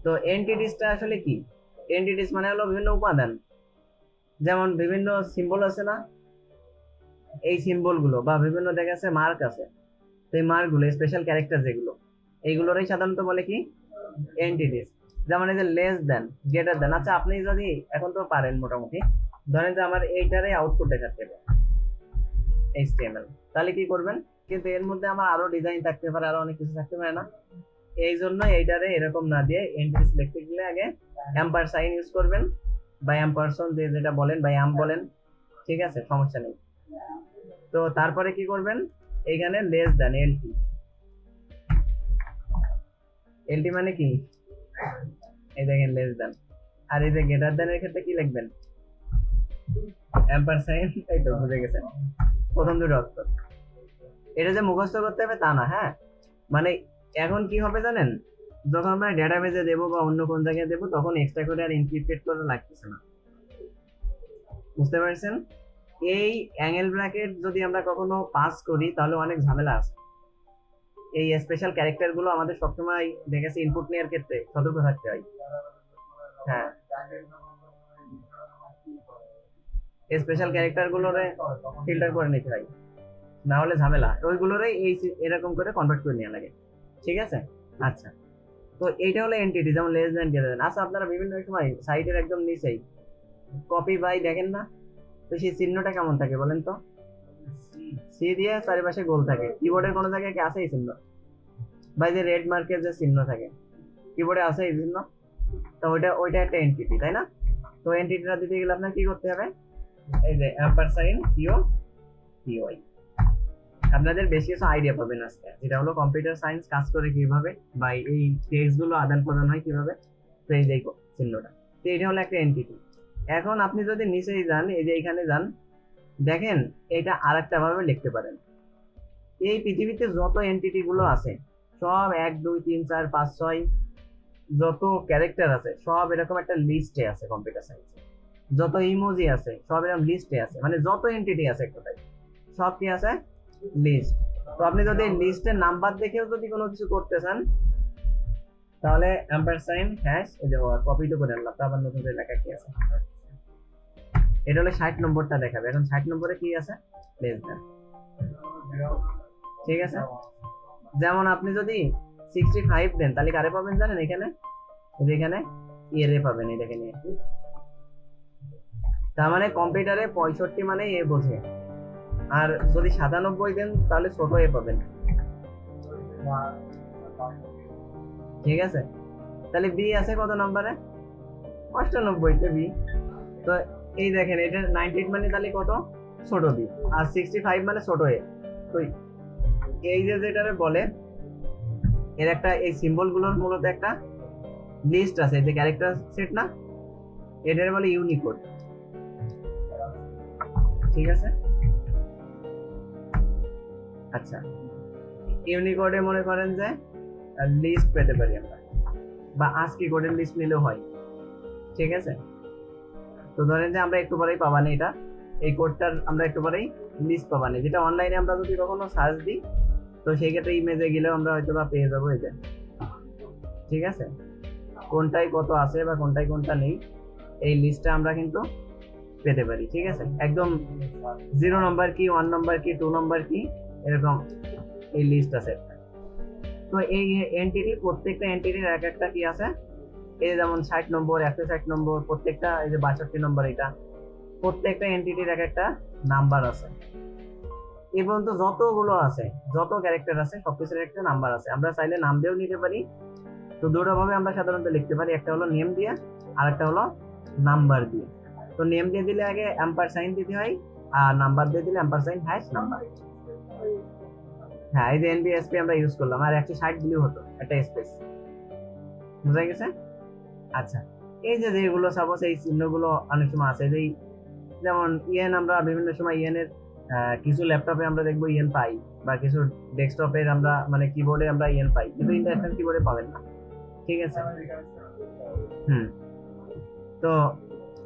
তো এন্টিটিসটা আসলে কি? এন্টিটিস মানে হলো বিভিন্ন উপাদান, যেমন বিভিন্ন সিম্বল আছে না, এই সিম্বল গুলো বা বিভিন্ন দেখা আছে মার্ক আছে, তো এই মার্ক গুলো স্পেশাল ক্যারেক্টার যেগুলো, এইগুলোরই সাধারণত বলে কি এন্টিটিস। যেমন এই যে লেস দেন, গ্রেটার দেন। আচ্ছা আপনি যদি এখন তো পারেন মোটামুটি, ধরেন যে আমার এইটারে আউটপুট দেখাতে হবে এইচটিএমএল, তাহলে কি করবেন? কিন্তু এর মধ্যে আমার আরো ডিজাইন থাকতে পারে, আরো অনেক কিছু থাকতে পারে না, এই জন্য এইটারে এরকম না দিয়ে এন্টিটিস লিখতে গেলে আগে অ্যাম্পার সাইন ইউজ করবেন, বা অ্যাম্পারসন যে যেটা বলেন বা অ্যাম বলেন, ঠিক আছে, সমস্যা নেই। তো তারপরে কি করবেন, এইখানে লেস দেন এলটি। এলটি মানে কি? এই দেখেন লেস দেন। আর এই যে গ্রেটার দেন এর ক্ষেত্রে কি লিখবেন? অ্যাম্পার সাইন। এই তো বুঝে গেছেন প্রথম দুটো অক্ষর। এটা যে মুখস্থ করতে হবে তা না, হ্যাঁ, মানে এখন কি হবে জানেন, যখন আমরা ডেটাবেজে দেবো বা অন্য কোন জায়গায় দেবো তখন এক্সট্রা করে আর এনক্রিপ্টেড করা লাগতেছে না, বুঝতে পারছেন? এই অ্যাঙ্গেল ব্র্যাকেট যদি আমরা কখনো পাস করি তাহলে অনেক ঝামেলা আছে। এই স্পেশাল ক্যারেক্টার গুলো আমাদের সবসময় দেখেছি ইনপুট নেওয়ার ক্ষেত্রে সতর্ক থাকতে হয়। হ্যাঁ, স্পেশাল ক্যারেক্টার গুলোরে ফিল্টার করে নিতে হয়, না হলে ঝামেলা। ওইগুলোরে এই এরকম করে কনভার্ট করে নেওয়া লাগে, ঠিক আছে? আচ্ছা, তো এইটা হলো এন্টিটি, যেমন লেস দেন গ্রেটার দেন। আচ্ছা আপনারা বিভিন্ন সময় সাইটের একদম নিচেই কপি বাই দেখেন না, তো সেই চিহ্নটা কেমন থাকে বলেন তো? সি দিয়ে চারিপাশে গোল থাকে, কিবোর্ডের কোনো জায়গায় কি আছে এই চিহ্ন? বা যে রেড মার্কের যে চিহ্ন থাকে কিবোর্ডে আছে এই চিহ্ন, তো ওইটা একটা এন্টিটি, তাই না? তো এন্টিটিটা দিতে গেলে আপনার কি করতে হবে? এই যে অ্যাম্পার সাইন সিও সিওয়াই। আপনাদের বেশি কিছু আইডিয়া পাবেন আজকে, যেটা হলো কম্পিউটার সায়েন্স কাজ করে কিভাবে, বা এই টেক্সট গুলো আদান প্রদান হয় কিভাবে। তো এই যে চিহ্নটা, তো এটা হলো একটা এন্টিটি। এখন আপনি যদি নিচেই যান, এই যে এখানে যান, দেখেন এটা আর একটা ভাবে লিখতে পারেন। এই পৃথিবীতে যত এন্টিটি গুলো আছে সব 1 2 3 4 5 6 যত ক্যারেক্টার আছে সব এরকম একটা লিস্টে আছে কম্পিউটার সায়েন্সে। যত ইমোজি আছে সব এরকম লিস্টে আছে, মানে যত এন্টিটি আছে কোথায় সব কি আছে? লিস্ট। তো আপনি যদি লিস্টের নাম্বার দেখেও যদি কোনো কিছু করতে চান তাহলে অ্যাম্পারসাইন হ্যাশ, এই যে কপি তো করে আনলাম, আবার নতুন করে লেখা কি আছে, এটা হলো 60 নম্বরটা দেখাবে। এখন 60 নম্বরে কি আছে? লেস দেন, ঠিক আছে? যেমন আপনি যদি 65 দেন তাহলে কারে পাবেন জানেন? এখানে যেখানে এরে পাবেন, এটাকে নিয়ে। তার মানে কম্পিউটারে 65 মানে এ বোঝে, আর যদি 97 দেন তাহলে ছোট এ পাবেন, ঠিক আছে? তাহলে বি আছে কত নম্বরে? 98 তে বি। তো এই দেখেন এটা 98 মানে তাহলে কত? ছোট বি। আর 65 মানে ছোট এ। তো এই যে যেটারে বলে এর একটা এই সিম্বল গুলোর মূলত একটা লিস্ট আছে, যে ক্যারেক্টার সেট না, এটারে বলে ইউনিকোড, ঠিক আছে? আচ্ছা, ইউনিকোডে মনে করেন যে লিস্ট পেতে পারি আমরা, বা আজকি কোডের লিস্ট নিলেও হয়, ঠিক আছে? তো ধরেন যে আমরা একটু পরেই পাবানি এটা, এই কোডটার আমরা একটু পরেই লিস্ট পাবানি, যেটা অনলাইনে আমরা যদি কখনো সার্চ দিই তো সেই ক্ষেত্রে ইমেজে গেলেও আমরা হয়তো বা পেয়ে যাবো এই যে, ঠিক আছে? কোনটাই কত আছে বা কোনটাই কোনটা নেই এই লিস্টটা আমরা কিন্তু পেতে পারি, ঠিক আছে? একদম 0 নম্বর কি, 1 নম্বর কি, 2 নম্বর কি, এরকম এই লিস্ট আছে। তো এই এন্টিটি, প্রত্যেকটা এন্টিটির এক একটা কি আছে, এই যেমন 60 নম্বর, 160 নম্বর, প্রত্যেকটা এই যে 62 নম্বর, এটা প্রত্যেকটা এন্টিটির এক একটা নাম্বার আছে। এই পর্যন্ত যতগুলো আছে, যত ক্যারেক্টার আছে সবকিছুর একটা নাম্বার আছে। আমরা চাইলে নাম দিয়েও নিতে পারি। তো দুটো ভাবে আমরা সাধারণত লিখতে পারি, একটা হলো নেম দিয়ে আর একটা হলো নাম্বার দিয়ে। তো নেম দিয়ে দিলে আগে অ্যাম্পার সাইন দিতে হয়, আর নাম্বার দিয়ে দিলে অ্যাম্পার সাইন হ্যাশ নাম্বার। হ্যাঁ, এই যে এনবিএসপি আমরা ইউজ করলাম, আর 160 দিলেও হতো, একটা স্পেস। বুঝা গেছে? আচ্ছা, এই যে যেগুলো সাপোজ এই চিহ্নগুলো অনেক সময় আছে, যেমন ইএন, আমরা বিভিন্ন সময় ইএন এর কিছু ল্যাপটপে আমরা দেখবো ইএন পাই, বা কিছু ডেস্কটপের আমরা মানে কিবোর্ডে আমরা ইএন পাই, কিন্তু ইন্টারন্যাশনাল কিবোর্ডে পাবেন না, ঠিক আছে? তো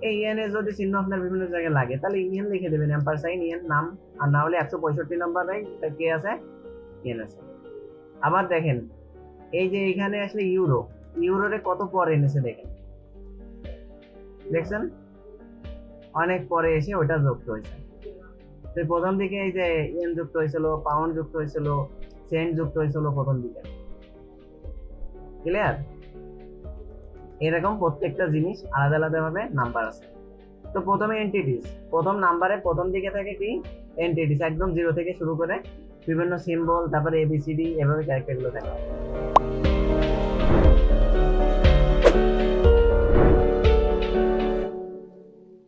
এই ইএন এর যদি চিহ্ন আপনার বিভিন্ন জায়গায় লাগে তাহলে ইএন লিখে দেবেন, অ্যাম্পার সাইন ইএন নাম, আর না হলে 165 নম্বরে কে আছে? ইএন আছে। আবার দেখেন এই যে এখানে আসলে ইউরো, ইউরোরে কত পরে এনেছে দেখেন, দেখছেন অনেক পরে এসে ওটা যুক্ত হয়েছে। তো প্রথম দিকে এই যে ইয়েন যুক্ত হয়েছিল, পাউন্ড যুক্ত হয়েছিল, সেন্ট যুক্ত হয়েছিল প্রথম দিকে। ক্লিয়ার? এরকম প্রত্যেকটা জিনিস আলাদা আলাদা ভাবে নাম্বার আছে। তো প্রথমে এন্টিটিস, প্রথম নাম্বারে প্রথম দিকে থাকে কি এন্টিটিস, একদম জিরো থেকে শুরু করে বিভিন্ন সিম্বল, তারপরে এবিসিডি, এভাবে ক্যারেক্টার গুলো থাকে।